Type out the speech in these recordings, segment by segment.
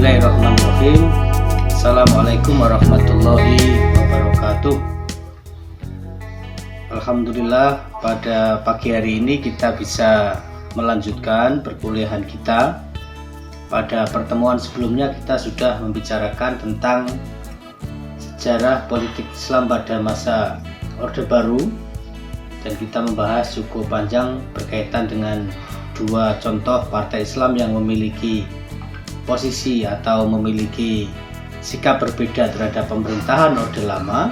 Bismillahirrahmanirrahim. Assalamualaikum warahmatullahi wabarakatuh. Alhamdulillah, pada pagi hari ini kita bisa melanjutkan perkuliahan kita. Pada pertemuan sebelumnya kita sudah membicarakan tentang sejarah politik Islam pada masa Orde Baru, dan kita membahas cukup panjang berkaitan dengan dua contoh partai Islam yang memiliki posisi atau memiliki sikap berbeda terhadap pemerintahan Orde Lama,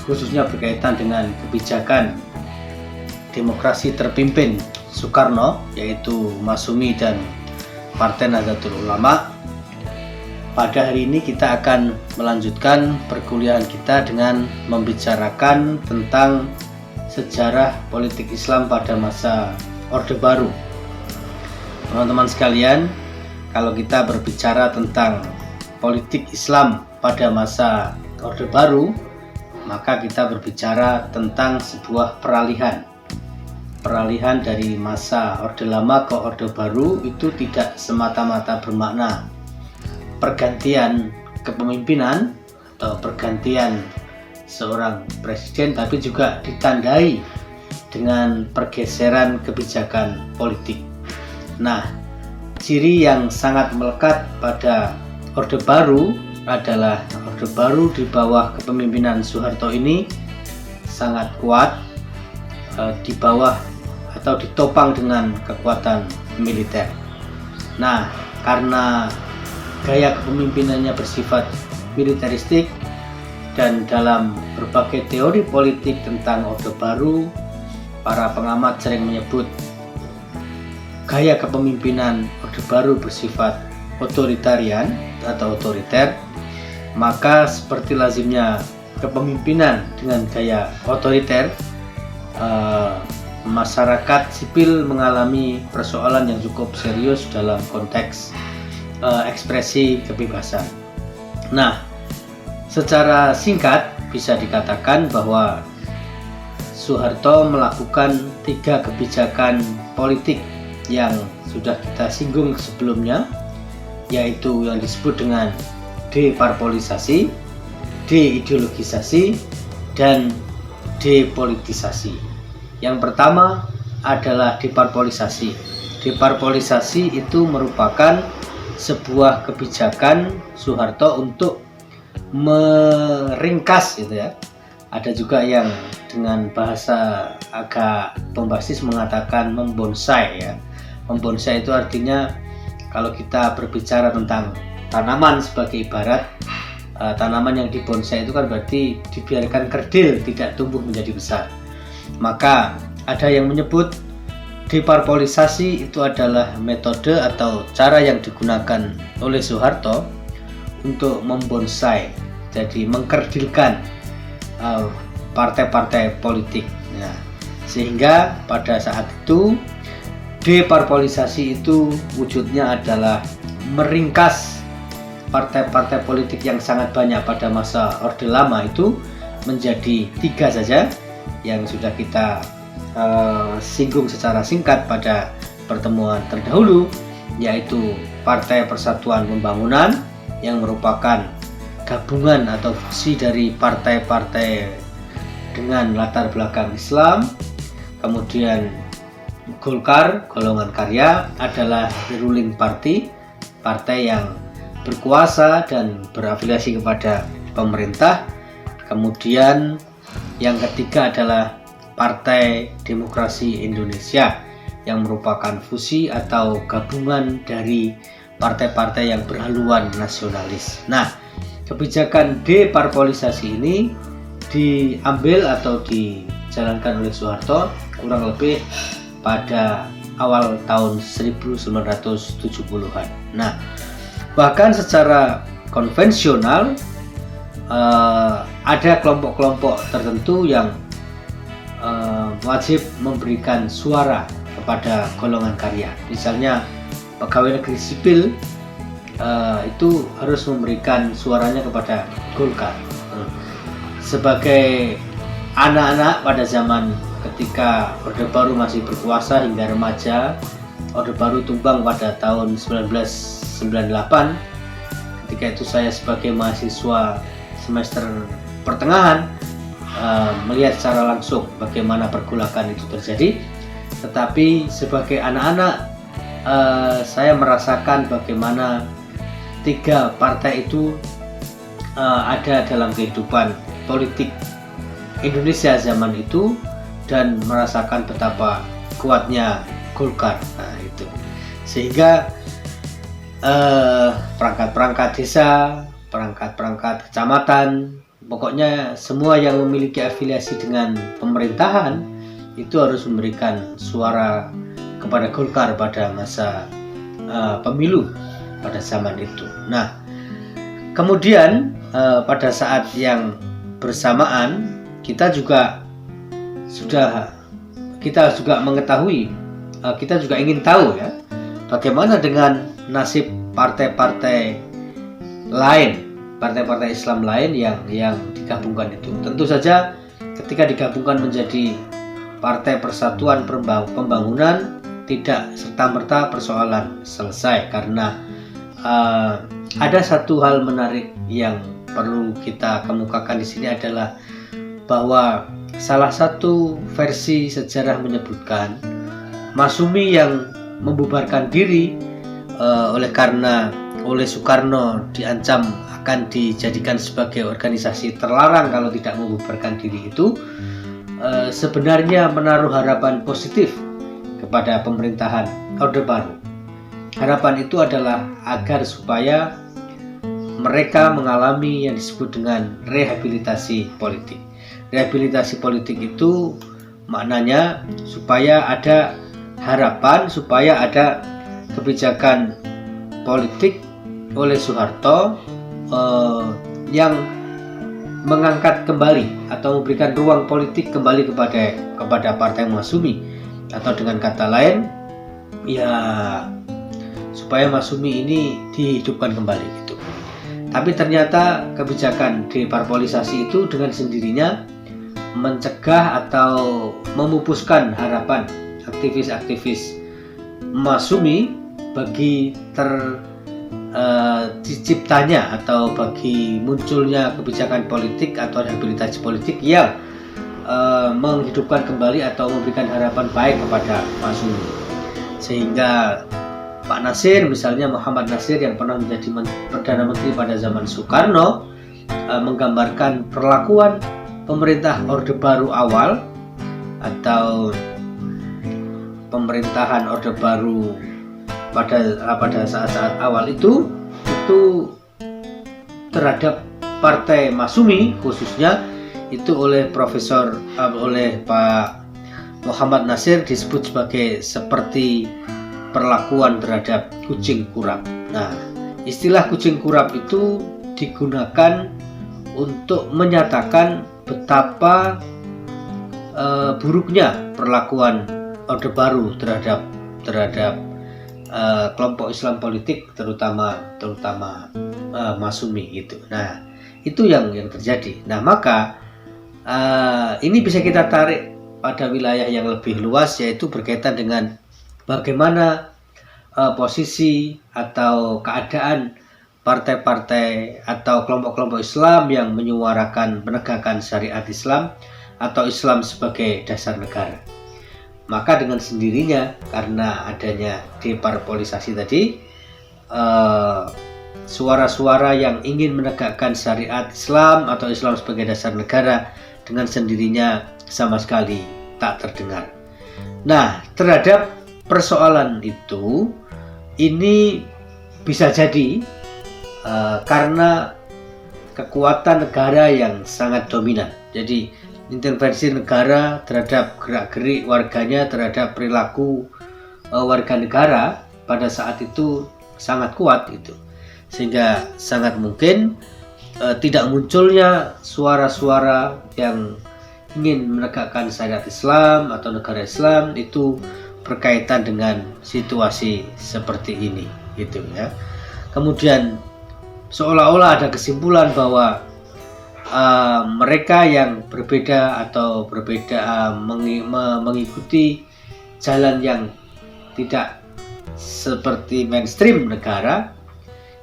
khususnya berkaitan dengan kebijakan demokrasi terpimpin Soekarno, yaitu Masyumi dan Partai Nahdlatul Ulama. Pada hari ini kita akan melanjutkan perkuliahan kita dengan membicarakan tentang sejarah politik Islam pada masa Orde Baru. Teman-teman sekalian, kalau kita berbicara tentang politik Islam pada masa Orde Baru, maka kita berbicara tentang sebuah peralihan dari masa Orde Lama ke Orde Baru. Itu tidak semata-mata bermakna pergantian kepemimpinan atau pergantian seorang presiden, tapi juga ditandai dengan pergeseran kebijakan politik. Nah, ciri yang sangat melekat pada Orde Baru adalah Orde Baru di bawah kepemimpinan Soeharto ini sangat kuat, di bawah atau ditopang dengan kekuatan militer. Nah, karena gaya kepemimpinannya bersifat militeristik, dan dalam berbagai teori politik tentang Orde Baru, para pengamat sering menyebut gaya kepemimpinan Orde Baru bersifat otoritarian atau otoriter. Maka seperti lazimnya kepemimpinan dengan gaya otoriter, masyarakat sipil mengalami persoalan yang cukup serius dalam konteks ekspresi kebebasan. Nah, secara singkat bisa dikatakan bahwa Soeharto melakukan 3 kebijakan politik yang sudah kita singgung sebelumnya, yaitu yang disebut dengan deparpolisasi, deideologisasi, dan depolitisasi. Yang pertama adalah deparpolisasi. Deparpolisasi itu merupakan sebuah kebijakan Soeharto untuk meringkas, gitu ya. Ada juga yang dengan bahasa agak bombastis mengatakan membonsai, ya. Membonsai itu artinya kalau kita berbicara tentang tanaman sebagai ibarat, tanaman yang dibonsai itu kan berarti dibiarkan kerdil, tidak tumbuh menjadi besar. Maka ada yang menyebut deparpolisasi itu adalah metode atau cara yang digunakan oleh Soeharto untuk membonsai, jadi mengkerdilkan partai-partai politik. Nah, sehingga pada saat itu deparpolisasi itu wujudnya adalah meringkas partai-partai politik yang sangat banyak pada masa Orde Lama itu menjadi 3 saja, yang sudah kita singgung secara singkat pada pertemuan terdahulu, yaitu Partai Persatuan Pembangunan yang merupakan gabungan atau fusi dari partai-partai dengan latar belakang Islam. Kemudian Golkar, golongan karya, adalah the ruling party, partai yang berkuasa dan berafiliasi kepada pemerintah. Kemudian yang ketiga adalah Partai Demokrasi Indonesia yang merupakan fusi atau gabungan dari partai-partai yang berhaluan nasionalis. Nah, kebijakan deparpolisasi ini diambil atau dijalankan oleh Soeharto kurang lebih pada awal tahun 1970-an. Nah, bahkan secara konvensional ada kelompok-kelompok tertentu yang wajib memberikan suara kepada golongan karya. Misalnya pegawai negeri sipil itu harus memberikan suaranya kepada Golkar. Sebagai anak-anak pada zaman ketika Orde Baru masih berkuasa hingga remaja, Orde Baru tumbang pada tahun 1998, ketika itu saya sebagai mahasiswa semester pertengahan melihat secara langsung bagaimana pergolakan itu terjadi, tetapi sebagai anak-anak saya merasakan bagaimana tiga partai itu ada dalam kehidupan politik Indonesia zaman itu, dan merasakan betapa kuatnya Golkar. Nah, itu sehingga perangkat-perangkat desa, perangkat-perangkat kecamatan, pokoknya semua yang memiliki afiliasi dengan pemerintahan itu harus memberikan suara kepada Golkar pada masa pemilu pada zaman itu. Nah, kemudian pada saat yang bersamaan kita juga mengetahui, kita juga ingin tahu ya, bagaimana dengan nasib partai-partai lain, partai-partai Islam lain yang digabungkan itu. Tentu saja ketika digabungkan menjadi Partai Persatuan Pembangunan, tidak serta-merta persoalan selesai, karena ada satu hal menarik yang perlu kita kemukakan di sini adalah bahwa salah satu versi sejarah menyebutkan Masyumi yang membubarkan diri oleh Soekarno diancam akan dijadikan sebagai organisasi terlarang kalau tidak membubarkan diri itu, sebenarnya menaruh harapan positif kepada pemerintahan Orde Baru. Harapan itu adalah agar supaya mereka mengalami yang disebut dengan rehabilitasi politik. Rehabilitasi politik itu maknanya supaya ada harapan, supaya ada kebijakan politik oleh Soeharto yang mengangkat kembali atau memberikan ruang politik kembali kepada Partai Masyumi, atau dengan kata lain ya supaya Masyumi ini dihidupkan kembali gitu. Tapi ternyata kebijakan deparpolisasi itu dengan sendirinya mencegah atau memupuskan harapan aktivis-aktivis Masyumi bagi terciptanya atau bagi munculnya kebijakan politik atau rehabilitasi politik yang menghidupkan kembali atau memberikan harapan baik kepada Masyumi. Sehingga Pak Nasir, misalnya Muhammad Nasir yang pernah menjadi Perdana Menteri pada zaman Soekarno, menggambarkan perlakuan pemerintah Orde Baru awal atau pemerintahan Orde Baru pada saat-saat awal itu terhadap Partai Masyumi khususnya itu oleh Pak Muhammad Nasir disebut sebagai seperti perlakuan terhadap kucing kurap. Nah, istilah kucing kurap itu digunakan untuk menyatakan betapa buruknya perlakuan Orde Baru terhadap kelompok Islam politik, terutama Masyumi gitu. Nah, itu yang terjadi. Nah, maka ini bisa kita tarik pada wilayah yang lebih luas, yaitu berkaitan dengan bagaimana posisi atau keadaan partai-partai atau kelompok-kelompok Islam yang menyuarakan penegakan syariat Islam atau Islam sebagai dasar negara. Maka dengan sendirinya, karena adanya deparpolisasi tadi, suara-suara yang ingin menegakkan syariat Islam atau Islam sebagai dasar negara dengan sendirinya sama sekali tak terdengar. Nah, terhadap persoalan itu, ini bisa jadi karena kekuatan negara yang sangat dominan. Jadi intervensi negara terhadap gerak-gerik warganya, terhadap perilaku warga negara pada saat itu sangat kuat itu, sehingga sangat mungkin tidak munculnya suara-suara yang ingin menegakkan syariat Islam atau negara Islam itu berkaitan dengan situasi seperti ini gitu ya. Kemudian seolah-olah ada kesimpulan bahwa mereka yang berbeda atau mengikuti jalan yang tidak seperti mainstream negara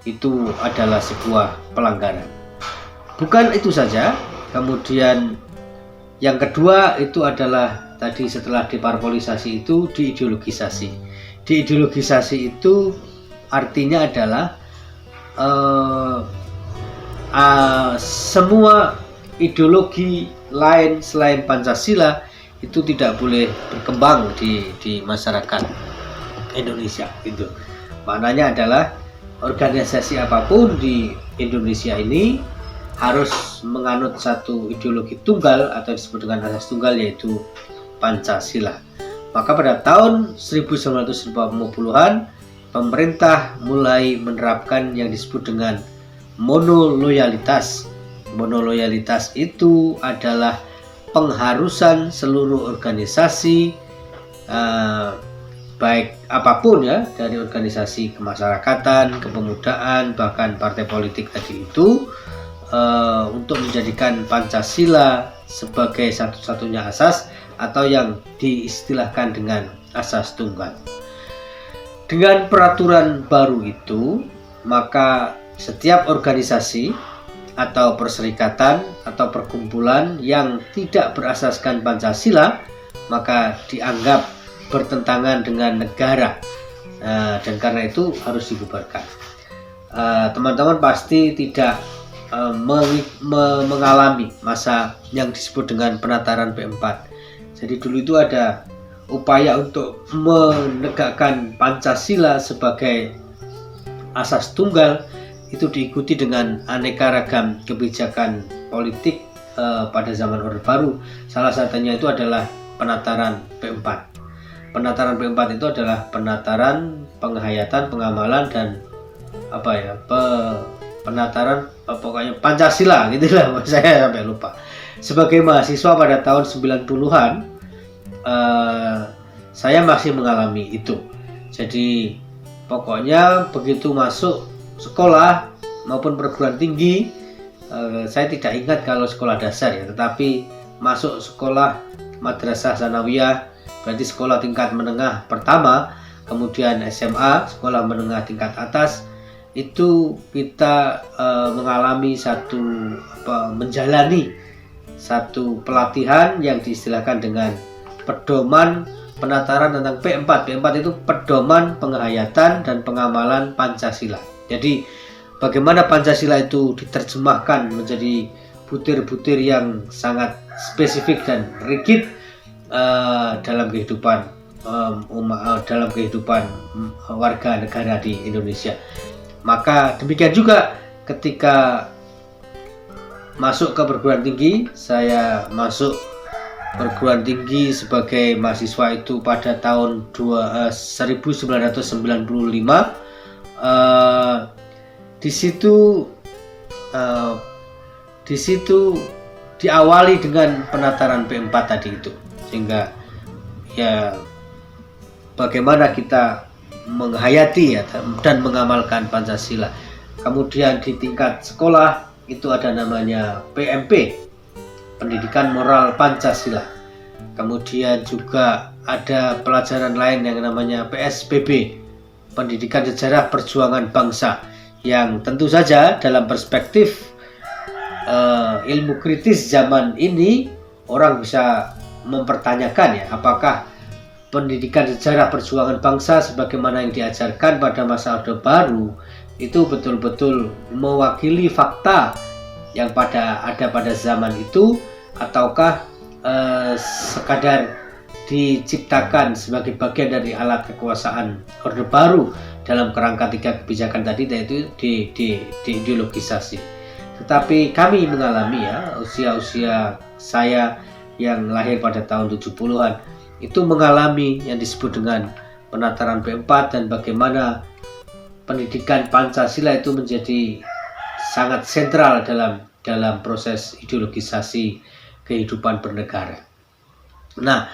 itu adalah sebuah pelanggaran. Bukan itu saja, kemudian yang kedua itu adalah tadi setelah diparpolisasi itu diideologisasi. Diideologisasi itu artinya adalah semua ideologi lain selain Pancasila itu tidak boleh berkembang di masyarakat Indonesia. Itu maknanya adalah organisasi apapun di Indonesia ini harus menganut satu ideologi tunggal atau disebut dengan asas tunggal, yaitu Pancasila. Maka pada tahun 1950-an pemerintah mulai menerapkan yang disebut dengan monoloyalitas. Monoloyalitas itu adalah pengharusan seluruh organisasi baik apapun ya, dari organisasi kemasyarakatan, kepemudaan, bahkan partai politik tadi itu untuk menjadikan Pancasila sebagai satu-satunya asas atau yang diistilahkan dengan asas tunggal. Dengan peraturan baru itu, maka setiap organisasi atau perserikatan atau perkumpulan yang tidak berasaskan Pancasila maka dianggap bertentangan dengan negara, dan karena itu harus dibubarkan. Teman-teman pasti tidak mengalami masa yang disebut dengan penataran P4. Jadi dulu itu ada upaya untuk menegakkan Pancasila sebagai asas tunggal, itu diikuti dengan aneka ragam kebijakan politik pada zaman Orde Baru. Salah satunya itu adalah penataran P4. Penataran P4 itu adalah penataran, penghayatan, pengamalan, dan penataran pokoknya Pancasila gitulah, saya sampai lupa. Sebagai mahasiswa pada tahun 90-an saya masih mengalami itu. Jadi pokoknya begitu masuk sekolah maupun perguruan tinggi, saya tidak ingat kalau sekolah dasar ya, tetapi masuk sekolah madrasah sanawiyah, berarti sekolah tingkat menengah pertama, kemudian SMA, sekolah menengah tingkat atas, itu kita mengalami menjalani satu pelatihan yang diistilahkan dengan pedoman penataran tentang P4. P4 itu pedoman penghayatan dan pengamalan Pancasila. Jadi bagaimana Pancasila itu diterjemahkan menjadi butir-butir yang sangat spesifik dan rigid dalam kehidupan warga negara di Indonesia. Maka demikian juga ketika masuk ke perguruan tinggi, saya masuk perguruan tinggi sebagai mahasiswa itu pada tahun 1995. Di situ diawali dengan penataran P4 tadi itu, sehingga ya bagaimana kita menghayati ya, dan mengamalkan Pancasila. Kemudian di tingkat sekolah itu ada namanya PMP, Pendidikan Moral Pancasila. Kemudian juga ada pelajaran lain yang namanya PSBB, Pendidikan Sejarah Perjuangan Bangsa, yang tentu saja dalam perspektif ilmu kritis zaman ini orang bisa mempertanyakan ya, apakah pendidikan sejarah perjuangan bangsa sebagaimana yang diajarkan pada masa Orde Baru itu betul-betul mewakili fakta yang ada pada zaman itu, ataukah sekadar diciptakan sebagai bagian dari alat kekuasaan Orde Baru dalam kerangka 3 kebijakan tadi, yaitu diideologisasi. Tetapi kami mengalami ya, usia saya yang lahir pada tahun 70-an itu mengalami yang disebut dengan penataran P4, dan bagaimana pendidikan Pancasila itu menjadi sangat sentral dalam proses ideologisasi kehidupan bernegara. Nah,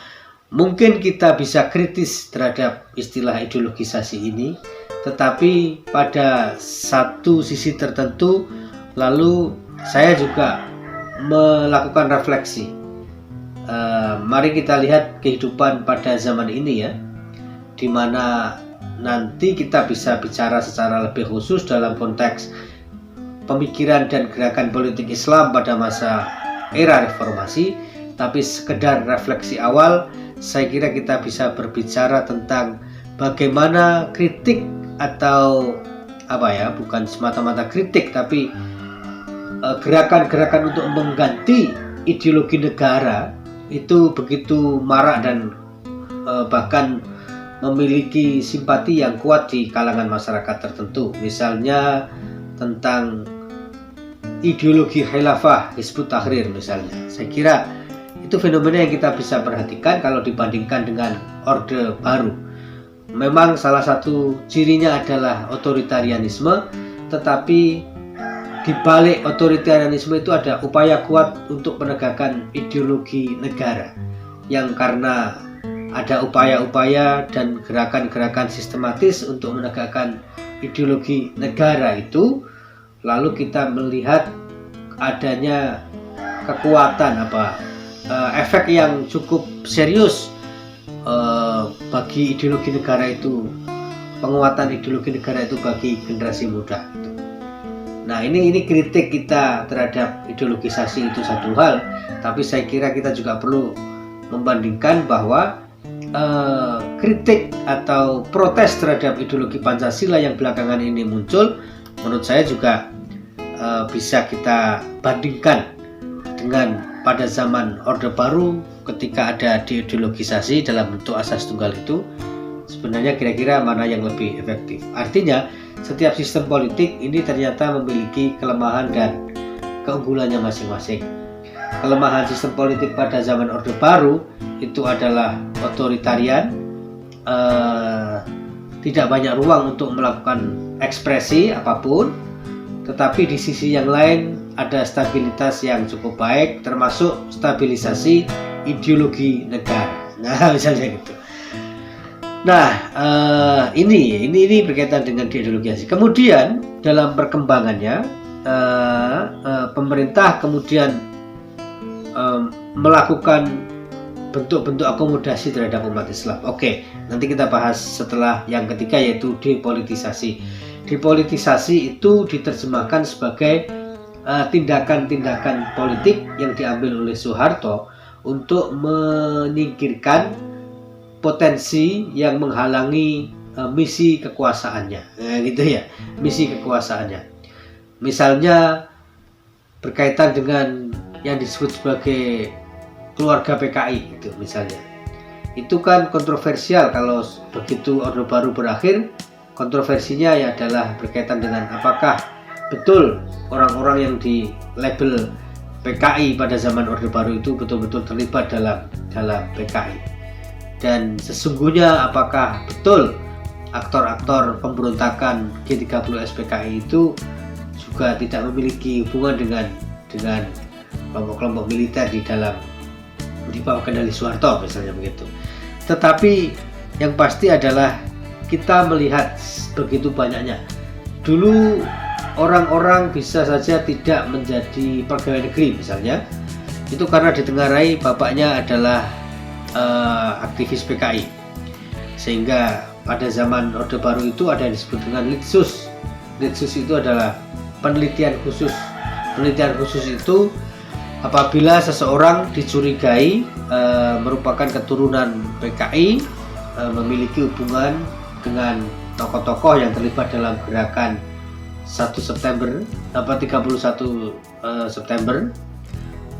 mungkin kita bisa kritis terhadap istilah ideologisasi ini, tetapi pada satu sisi tertentu lalu saya juga melakukan refleksi. Mari kita lihat kehidupan pada zaman ini ya, di mana nanti kita bisa bicara secara lebih khusus dalam konteks pemikiran dan gerakan politik Islam pada masa era reformasi. Tapi sekedar refleksi awal, saya kira kita bisa berbicara tentang bagaimana kritik atau bukan semata-mata kritik, tapi gerakan-gerakan untuk mengganti ideologi negara itu begitu marak dan bahkan memiliki simpati yang kuat di kalangan masyarakat tertentu. Misalnya tentang ideologi khilafah Hizbut Tahrir misalnya. Saya kira itu fenomena yang kita bisa perhatikan kalau dibandingkan dengan Orde Baru. Memang salah satu cirinya adalah otoritarianisme, tetapi di balik otoritarianisme itu ada upaya kuat untuk penegakan ideologi negara, yang karena ada upaya-upaya dan gerakan-gerakan sistematis untuk menegakkan ideologi negara itu, lalu kita melihat adanya kekuatan efek yang cukup serius bagi ideologi negara itu, penguatan ideologi negara itu bagi generasi muda. Nah, ini kritik kita terhadap ideologisasi itu satu hal, tapi saya kira kita juga perlu membandingkan bahwa kritik atau protes terhadap ideologi Pancasila yang belakangan ini muncul, menurut saya juga bisa kita bandingkan dengan pada zaman Orde Baru ketika ada deideologisasi dalam bentuk asas tunggal itu. Sebenarnya kira-kira mana yang lebih efektif? Artinya setiap sistem politik ini ternyata memiliki kelemahan dan keunggulannya masing-masing. Kelemahan sistem politik pada zaman Orde Baru itu adalah otoritarian, tidak banyak ruang untuk melakukan ekspresi apapun, tetapi di sisi yang lain ada stabilitas yang cukup baik, termasuk stabilisasi ideologi negara. Nah, misalnya gitu. Nah, ini berkaitan dengan ideologisasi. Kemudian dalam perkembangannya, pemerintah kemudian melakukan bentuk-bentuk akomodasi terhadap umat Islam. Oke, nanti kita bahas setelah yang ketiga, yaitu depolitisasi. Depolitisasi itu diterjemahkan sebagai tindakan-tindakan politik yang diambil oleh Soeharto untuk menyingkirkan potensi yang menghalangi misi kekuasaannya, gitu ya, misi kekuasaannya. Misalnya berkaitan dengan yang disebut sebagai keluarga PKI, itu misalnya. Itu kan kontroversial kalau begitu Orde Baru berakhir. Kontroversinya ya adalah berkaitan dengan apakah betul orang-orang yang di label PKI pada zaman Orde Baru itu betul-betul terlibat dalam PKI, dan sesungguhnya apakah betul aktor-aktor pemberontakan G30S PKI itu juga tidak memiliki hubungan dengan kelompok-kelompok militer di bawah kendali Soeharto misalnya begitu. Tetapi yang pasti adalah kita melihat begitu banyaknya. Dulu orang-orang bisa saja tidak menjadi pegawai negeri misalnya, itu karena ditengarai bapaknya adalah aktivis PKI, sehingga pada zaman Orde Baru itu ada yang disebut dengan Litsus. Litsus itu adalah penelitian khusus. Penelitian khusus itu apabila seseorang dicurigai merupakan keturunan PKI, memiliki hubungan dengan tokoh-tokoh yang terlibat dalam gerakan 1 September 31 September,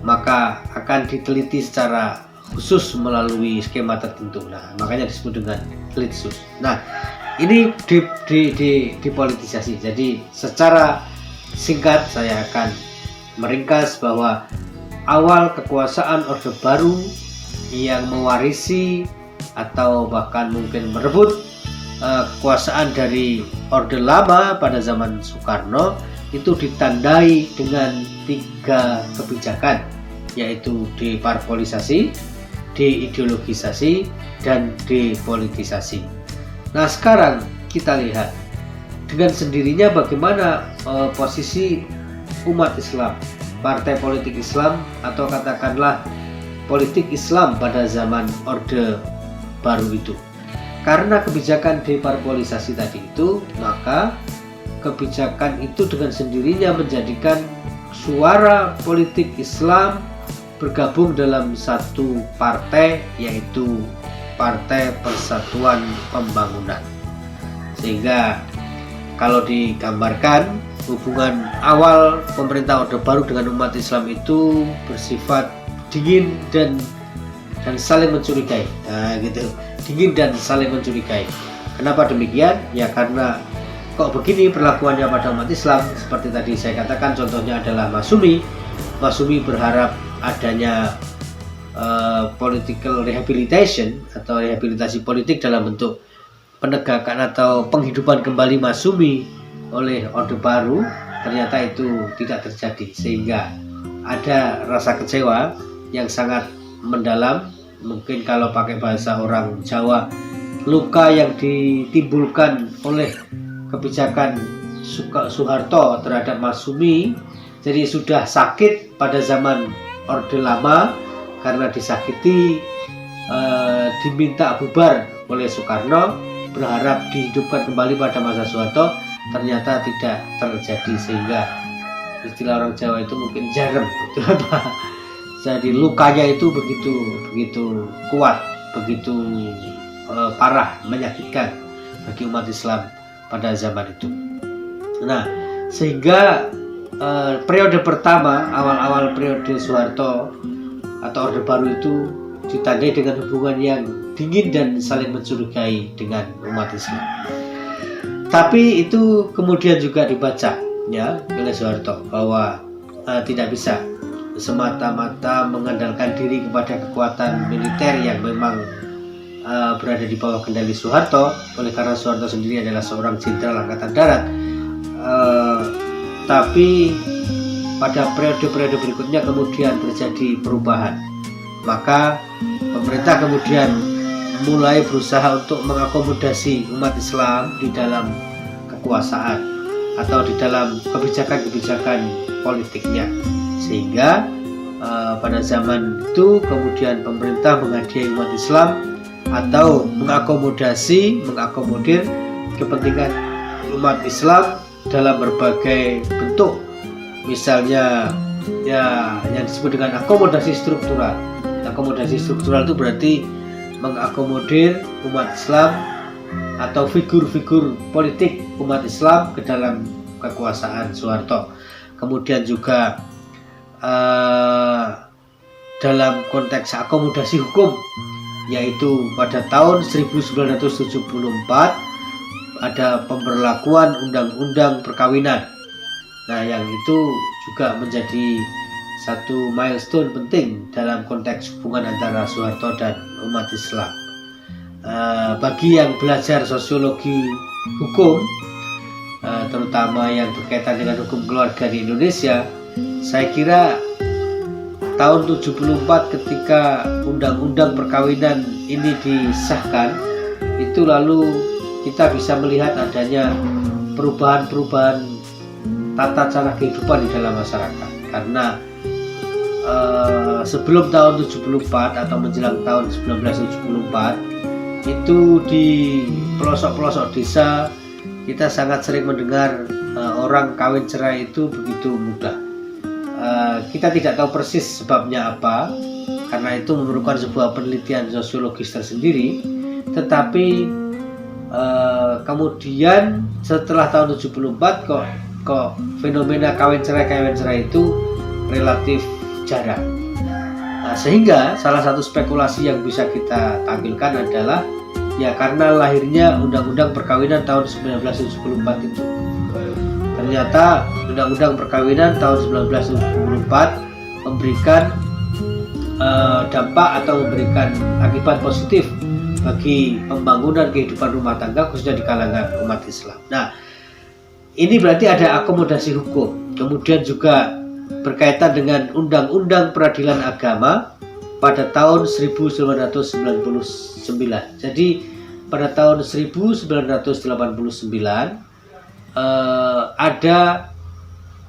maka akan diteliti secara khusus melalui skema tertentu. Nah, makanya disebut dengan Litsus. Nah, ini dipolitisasi. Jadi secara singkat saya akan meringkas bahwa awal kekuasaan Orde Baru yang mewarisi atau bahkan mungkin merebut kekuasaan dari Orde Lama pada zaman Soekarno itu ditandai dengan 3 kebijakan, yaitu deparpolisasi, deideologisasi, dan depolitisasi. Nah, sekarang kita lihat dengan sendirinya bagaimana posisi umat Islam, partai politik Islam, atau katakanlah politik Islam pada zaman Orde Baru itu. karena kebijakan deparpolisasi tadi itu, maka kebijakan itu dengan sendirinya menjadikan suara politik Islam bergabung dalam satu partai, yaitu Partai Persatuan Pembangunan. Sehingga kalau digambarkan, hubungan awal pemerintah Orde Baru dengan umat Islam itu bersifat dingin dan saling mencurigai. Nah, gitu. Dingin dan saling mencurigai. Kenapa demikian? Ya karena kok begini perlakuannya pada umat Islam. Seperti tadi saya katakan, contohnya adalah Masyumi. Masyumi berharap adanya political rehabilitation atau rehabilitasi politik dalam bentuk penegakan atau penghidupan kembali Masyumi oleh Orde Baru. Ternyata itu tidak terjadi, sehingga ada rasa kecewa yang sangat mendalam. Mungkin kalau pakai bahasa orang Jawa, luka yang ditimbulkan oleh kebijakan Soeharto terhadap Masyumi. Jadi sudah sakit pada zaman Orde Lama karena disakiti, diminta bubar oleh Soekarno, berharap dihidupkan kembali pada masa Soeharto. Ternyata tidak terjadi, sehingga istilah orang Jawa itu mungkin jarem, gitu. Jadi lukanya itu begitu kuat, begitu parah, menyakitkan bagi umat Islam pada zaman itu. Nah, sehingga periode pertama, awal-awal periode Soeharto atau Orde Baru itu ditandai dengan hubungan yang dingin dan saling mencurigai dengan umat Islam. Tapi itu kemudian juga dibaca ya oleh Soeharto bahwa tidak bisa semata-mata mengandalkan diri kepada kekuatan militer yang memang berada di bawah kendali Soeharto, oleh karena Soeharto sendiri adalah seorang jenderal angkatan darat. Tapi pada periode-periode berikutnya kemudian terjadi perubahan, maka pemerintah kemudian mulai berusaha untuk mengakomodasi umat Islam di dalam kekuasaan atau di dalam kebijakan-kebijakan politiknya. Sehingga pada zaman itu kemudian pemerintah menghadiahi umat Islam atau mengakomodir kepentingan umat Islam dalam berbagai bentuk. Misalnya ya yang disebut dengan akomodasi struktural. Akomodasi struktural itu berarti mengakomodir umat Islam atau figur-figur politik umat Islam ke dalam kekuasaan Soeharto. Kemudian juga dalam konteks akomodasi hukum, yaitu pada tahun 1974 ada pemberlakuan undang-undang perkawinan. Nah, yang itu juga menjadi satu milestone penting dalam konteks hubungan antara Soeharto dan umat Islam. Bagi yang belajar sosiologi hukum, terutama yang berkaitan dengan hukum keluarga di Indonesia, saya kira tahun 74 ketika undang-undang perkawinan ini disahkan, itu lalu kita bisa melihat adanya perubahan-perubahan tata cara kehidupan di dalam masyarakat. Karena sebelum tahun 74 atau menjelang tahun 1974 itu di pelosok-pelosok desa kita sangat sering mendengar orang kawin cerai itu begitu mudah. Kita tidak tahu persis sebabnya apa, karena itu memerlukan sebuah penelitian sosiologis tersendiri. Tetapi kemudian setelah tahun 74 kok fenomena kawin cerai itu relatif jarang. Sehingga salah satu spekulasi yang bisa kita tampilkan adalah ya karena lahirnya undang-undang perkawinan tahun 1974 itu. Ternyata undang-undang perkawinan tahun 1974 memberikan dampak atau memberikan akibat positif bagi pembangunan kehidupan rumah tangga khususnya di kalangan umat Islam. Nah, ini berarti ada akomodasi hukum. Kemudian juga berkaitan dengan Undang-Undang Peradilan Agama pada tahun 1999. Jadi pada tahun 1989 ada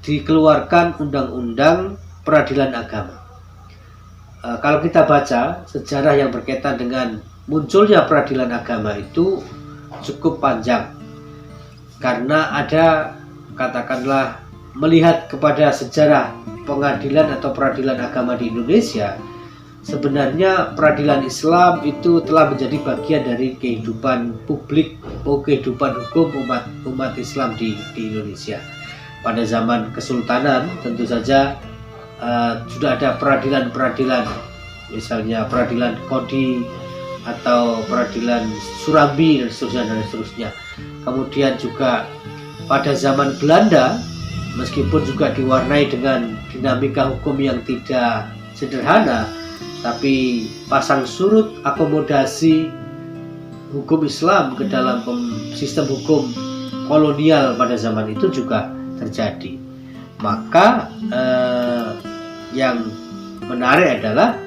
dikeluarkan Undang-Undang Peradilan Agama. kalau kita baca sejarah yang berkaitan dengan munculnya peradilan agama itu cukup panjang, karena ada, katakanlah, melihat kepada sejarah pengadilan atau peradilan agama di Indonesia, sebenarnya peradilan Islam itu telah menjadi bagian dari kehidupan publik, kehidupan hukum umat Islam di Indonesia. Pada zaman Kesultanan tentu saja sudah ada peradilan-peradilan, misalnya peradilan Kodi atau peradilan Surambi dan seterusnya. Kemudian juga pada zaman Belanda, meskipun juga diwarnai dengan dinamika hukum yang tidak sederhana, tapi pasang surut akomodasi hukum Islam ke dalam sistem hukum kolonial pada zaman itu juga terjadi. Maka yang menarik adalah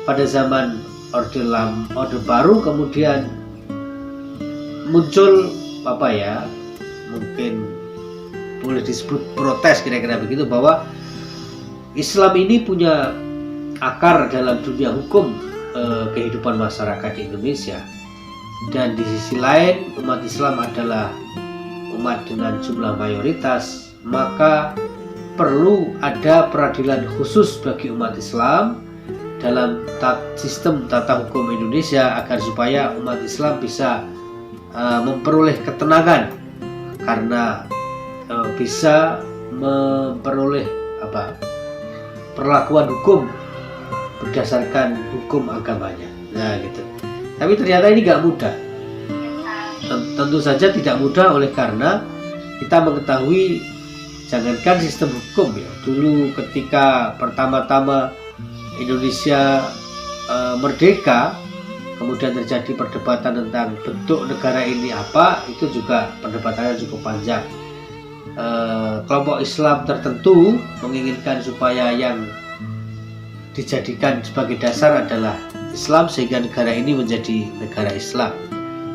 pada zaman Orde Baru kemudian muncul mungkin boleh disebut protes, kira-kira begitu, bahwa Islam ini punya akar dalam dunia hukum kehidupan masyarakat di Indonesia, dan di sisi lain umat Islam adalah umat dengan jumlah mayoritas, maka perlu ada peradilan khusus bagi umat Islam dalam sistem tata hukum Indonesia, agar supaya umat Islam bisa memperoleh ketenangan, karena bisa memperoleh perlakuan hukum berdasarkan hukum agamanya. Nah gitu. Tapi ternyata ini gak mudah. Tentu saja tidak mudah, oleh karena kita mengetahui, jangankan sistem hukum ya, dulu ketika pertama-tama Indonesia merdeka, kemudian terjadi perdebatan tentang bentuk negara ini apa, itu juga perdebatannya cukup panjang. Kelompok Islam tertentu menginginkan supaya yang dijadikan sebagai dasar adalah Islam, sehingga negara ini menjadi negara Islam.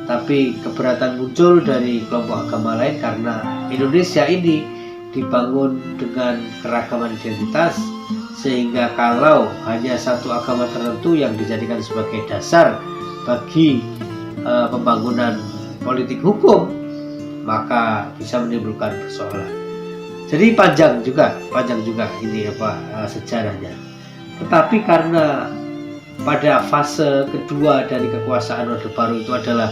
Tapi keberatan muncul dari kelompok agama lain, karena Indonesia ini dibangun dengan keragaman identitas, sehingga kalau hanya satu agama tertentu yang dijadikan sebagai dasar bagi pembangunan politik hukum, maka bisa menimbulkan persoalan. Jadi panjang juga ini sejarahnya. Tetapi karena pada fase kedua dari kekuasaan Orde Baru itu adalah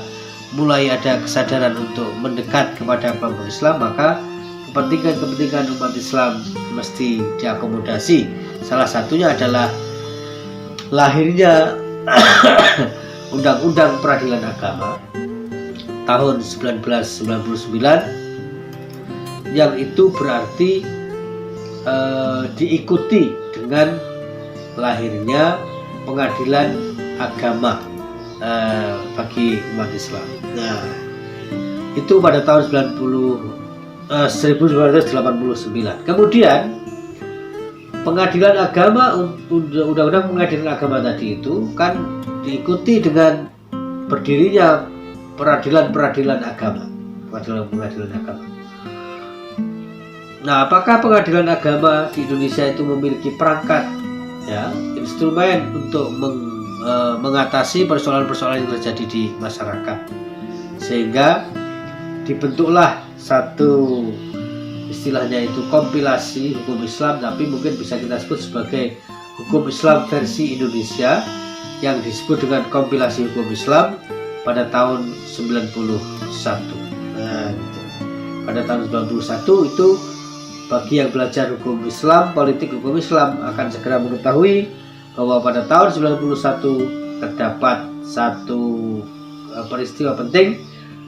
mulai ada kesadaran untuk mendekat kepada kelompok Islam, maka kepentingan umat Islam mesti diakomodasi. Salah satunya adalah lahirnya Undang-Undang Peradilan Agama tahun 1999, yang itu berarti diikuti dengan lahirnya pengadilan agama bagi umat Islam. Nah, itu pada tahun 1989. Kemudian pengadilan agama, undang-undang pengadilan agama tadi itu kan diikuti dengan berdirinya peradilan agama, pengadilan agama. Nah, apakah pengadilan agama di Indonesia itu memiliki perangkat, instrumen untuk mengatasi persoalan-persoalan yang terjadi di masyarakat, sehingga dibentuklah satu, istilahnya itu kompilasi hukum Islam, tapi mungkin bisa kita sebut sebagai hukum Islam versi Indonesia, yang disebut dengan kompilasi hukum Islam pada tahun 91. Nah, gitu. Pada tahun 91 itu, bagi yang belajar hukum Islam, politik hukum Islam akan segera mengetahui bahwa pada tahun 91 terdapat satu peristiwa penting,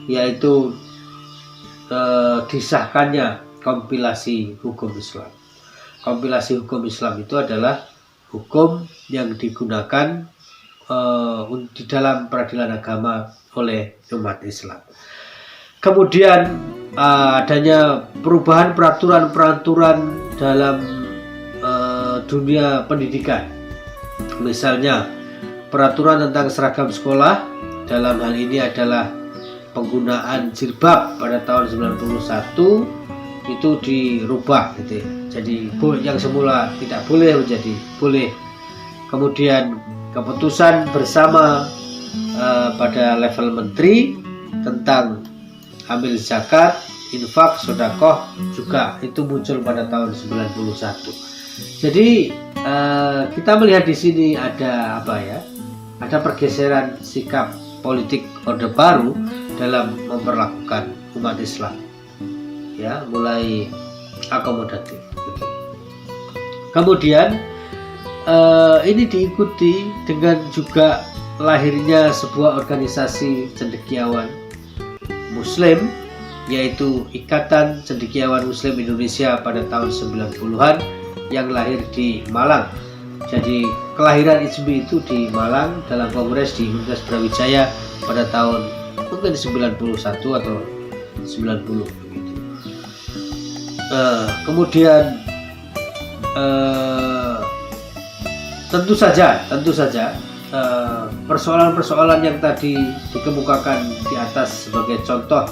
yaitu disahkannya kompilasi hukum Islam. Kompilasi hukum Islam itu adalah hukum yang digunakan di dalam peradilan agama oleh umat Islam. Kemudian adanya perubahan peraturan dalam dunia pendidikan. Misalnya peraturan tentang seragam sekolah, dalam hal ini adalah penggunaan jilbab pada tahun 91 itu dirubah gitu ya. Jadi yang semula tidak boleh menjadi boleh. kemudian keputusan bersama pada level menteri tentang amil zakat, infak, sedekah juga itu muncul pada tahun 91. Jadi kita melihat di sini ada apa ya? Ada pergeseran sikap politik Orde Baru dalam memperlakukan umat Islam, ya, mulai akomodatif. Gitu. Kemudian ini diikuti dengan juga lahirnya sebuah organisasi cendekiawan Muslim, yaitu Ikatan Cendekiawan Muslim Indonesia pada tahun 90-an yang lahir di Malang. Jadi kelahiran IJMI itu di Malang dalam kongres di Universitas Brawijaya pada tahun mungkin 91 atau 90 begitu. Kemudian tentu saja persoalan-persoalan yang tadi dikemukakan di atas sebagai contoh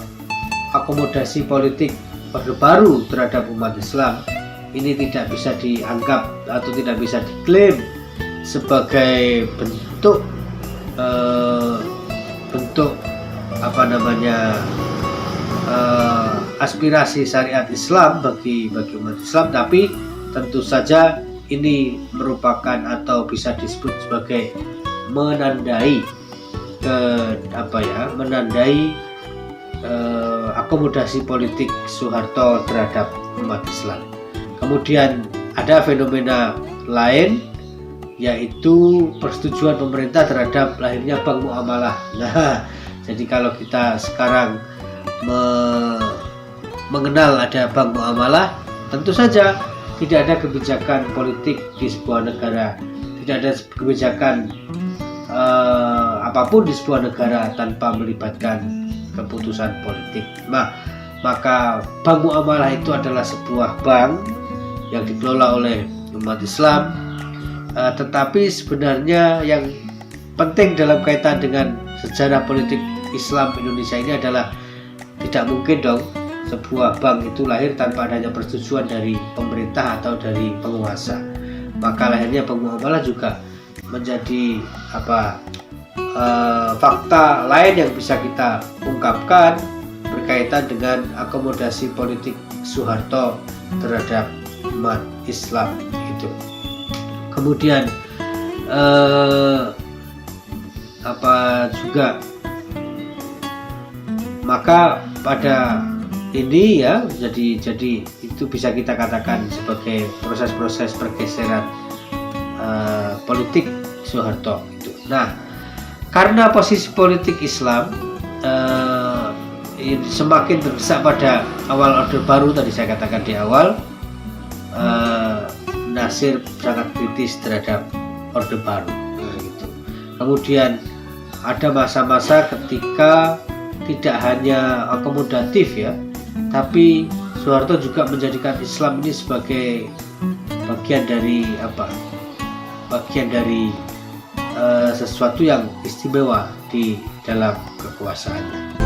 akomodasi politik Orde Baru terhadap umat Islam ini tidak bisa dianggap atau tidak bisa diklaim sebagai bentuk aspirasi syariat Islam bagi umat Islam, tapi tentu saja ini merupakan atau bisa disebut sebagai menandai akomodasi politik Soeharto terhadap umat Islam. Kemudian ada fenomena lain, yaitu persetujuan pemerintah terhadap lahirnya Bank Muamalah. Nah, jadi kalau kita sekarang mengenal ada Bank Muamalah, tentu saja tidak ada kebijakan politik di sebuah negara, tidak ada kebijakan apapun di sebuah negara tanpa melibatkan keputusan politik. Maka Bank Muamalah itu adalah sebuah bank yang dikelola oleh umat Islam, tetapi sebenarnya yang penting dalam kaitan dengan sejarah politik Islam Indonesia ini adalah tidak mungkin dong sebuah bank itu lahir tanpa adanya persetujuan dari pemerintah atau dari penguasa. Maka lahirnya Bank Muamalah juga menjadi fakta lain yang bisa kita ungkapkan berkaitan dengan akomodasi politik Soeharto terhadap umat Islam itu. Kemudian maka pada ini ya jadi itu bisa kita katakan sebagai proses-proses pergeseran politik Soeharto itu. Nah, karena posisi politik Islam semakin terdesak pada awal Orde Baru, tadi saya katakan di awal, Nasir sangat kritis terhadap Orde Baru. Nah, gitu. Kemudian ada masa-masa ketika tidak hanya akomodatif ya, tapi Soeharto juga menjadikan Islam ini sebagai bagian dari sesuatu yang istimewa di dalam kekuasaannya.